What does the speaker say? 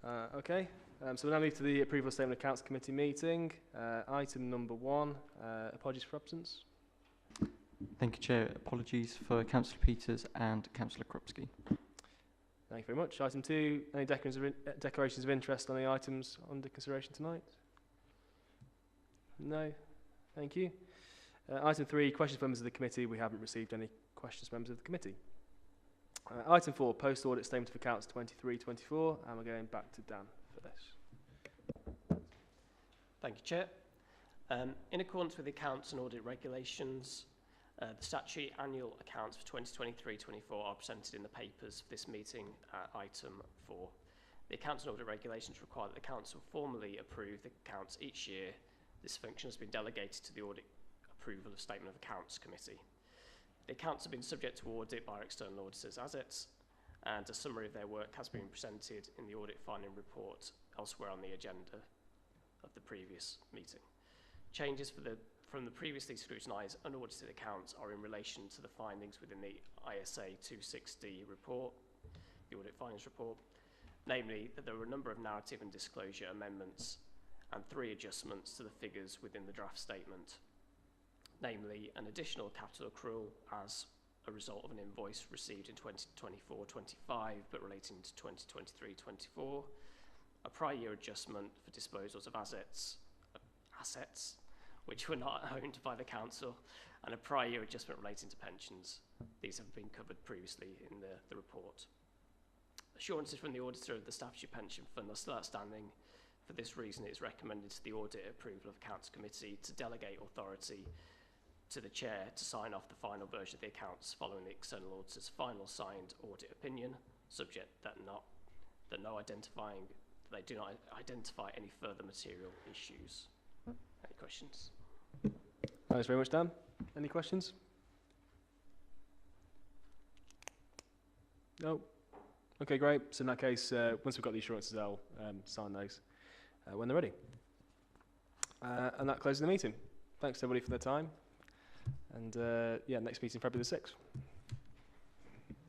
Okay, so we'll now move to the approval of statement of accounts committee meeting. Item number 1, apologies for absence. Thank you, Chair. Apologies for Councillor Peters and Councillor Krupski. Thank you very much. Item 2, any declarations of interest on the items under consideration tonight? No, thank you. Item 3, questions from members of the committee. We haven't received any questions from members of the committee. Item 4, post-audit statement of accounts 23-24, and we're going back to Dan for this. Thank you, Chair. In accordance with the accounts and audit regulations, the statutory annual accounts for 2023-24 are presented in the papers for this meeting at item 4. The accounts and audit regulations require that the council formally approve the accounts each year. This function has been delegated to the audit approval of statement of accounts committee. The accounts have been subject to audit by our external auditors Audit, and a summary of their work has been presented in the audit finding report elsewhere on the agenda of the previous meeting. Changes from the previously scrutinised unaudited accounts are in relation to the findings within the ISA 26D report, the audit findings report, namely that there were a number of narrative and disclosure amendments and 3 adjustments to the figures within the draft statement, namely an additional capital accrual as a result of an invoice received in 2024-25 but relating to 2023-24, a prior year adjustment for disposals of assets which were not owned by the council, and a prior year adjustment relating to pensions. These have been covered previously in the report. Assurances from the auditor of the Staffordshire Pension Fund are still outstanding. For this reason, it is recommended to the Audit Approval of Accounts Committee to delegate authority to the Chair to sign off the final version of the accounts following the external auditor's final signed audit opinion, subject that they do not identify any further material issues. Any questions? Thanks very much, Dan. Any questions? No? Okay, great. So in that case, once we've got the assurances, I'll sign those when they're ready. And that closes the meeting. Thanks everybody for their time. And yeah, next meeting February the 6th.